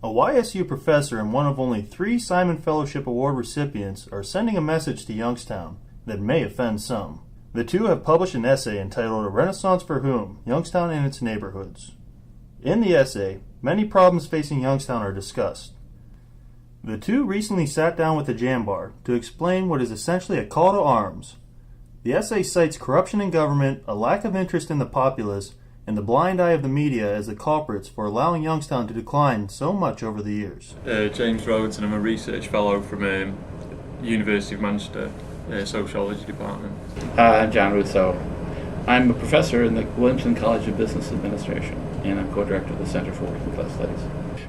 A YSU professor and one of only 3 Simon Fellowship Award recipients are sending a message to Youngstown that may offend some. The two have published an essay entitled A Renaissance for Whom? Youngstown and Its Neighborhoods. In the essay, many problems facing Youngstown are discussed. The two recently sat down with the Jambar to explain what is essentially a call to arms. The essay cites corruption in government, a lack of interest in the populace, and the blind eye of the media as the culprits for allowing Youngstown to decline so much over the years. James Rhodes, and I'm a research fellow from University of Manchester, Sociology Department. I'm John Russo. I'm a professor in the Williamson College of Business Administration, and I'm co-director of the Center for Working Class Studies.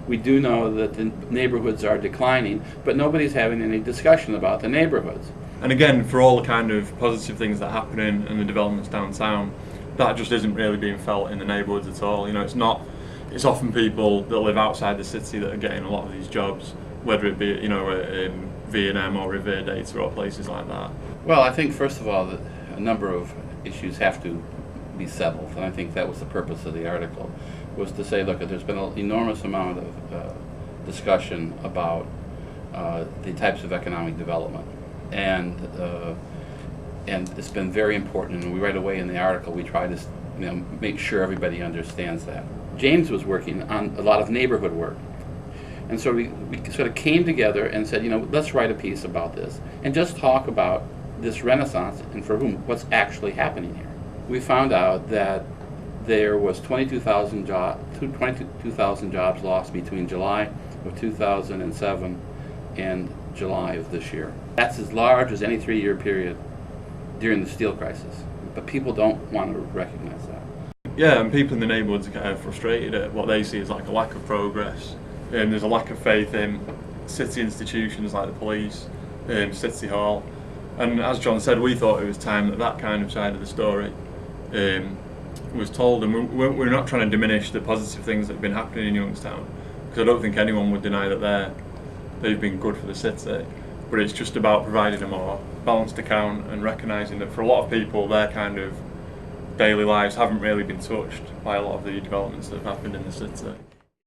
We do know that the neighborhoods are declining, but nobody's having any discussion about the neighborhoods. And again, for all the kind of positive things that are happening and the developments downtown, that just isn't really being felt in the neighbourhoods at all. It's often people that live outside the city that are getting a lot of these jobs, whether it be, in V&M or Revere Data or places like that. Well, I think first of all that a number of issues have to be settled, and I think that was the purpose of the article, was to say, look, there's been an enormous amount of discussion about the types of economic development, and it's been very important, and we right away in the article we try to make sure everybody understands that. James was working on a lot of neighborhood work, and so we sort of came together and said, let's write a piece about this and just talk about this renaissance and for whom, what's actually happening here. We found out that there was 22,000 jobs lost between July of 2007 and July of this year. That's as large as any 3-year period during the steel crisis, but people don't want to recognize that. Yeah, and people in the neighbourhoods are kind of frustrated at what they see as like a lack of progress, and there's a lack of faith in city institutions like the police, City Hall, and as John said, we thought it was time that kind of side of the story was told, and we're not trying to diminish the positive things that have been happening in Youngstown, because I don't think anyone would deny that they've been good for the city, but it's just about providing a more balanced account and recognising that for a lot of people their kind of daily lives haven't really been touched by a lot of the developments that have happened in the city.